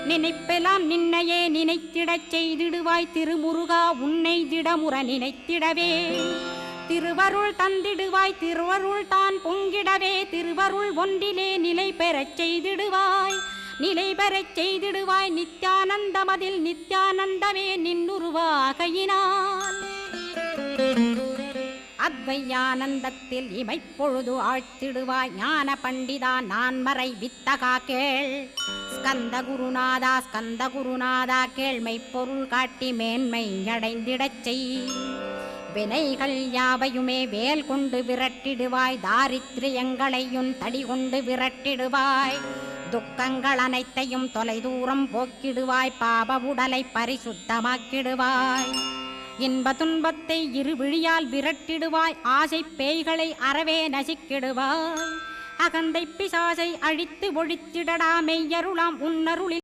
நினைப்பெல்லாம் நின்னையே நினைத்திடச் செய்திடுவாய் திருமுருகா உன்னை திடமுற நினைத்திடவே திருவருள் தந்திடுவாய் திருவருள் தான் பொங்கிடவே திருவருள் ஒன்றிலே நிலை பெறச் செய்திடுவாய் நிலை பெறச் செய்திடுவாய் நித்யானந்தமதில் நித்யானந்தமே நின்னுருவாகையினால் அத்வையானந்தத்தில் இமைப்பொழுது ஆழ்த்திடுவாய் ஞான பண்டிதா நான் மறை வித்தகா கேள் ஸ்கந்த குருநாதா கேள்மை பொருள் காட்டி மேன்மை அடைந்திடச் செய் வினைகள் யாவையுமே வேல் கொண்டு விரட்டிடுவாய் தாரித்ரியங்களையும் தடி கொண்டு விரட்டிடுவாய் துக்கங்கள் அனைத்தையும் தொலைதூரம் போக்கிடுவாய் பாப உடலை பரிசுத்தமாக்கிடுவாய் இன்ப துன்பத்தை இருவிழியால் விரட்டிடுவாய் ஆசை பேய்களை அறவே நசிக்கிடுவாய் அகந்தை பிசாசை அழித்து ஒழித்திடடா மெய்யருளாம் உன்னருளில்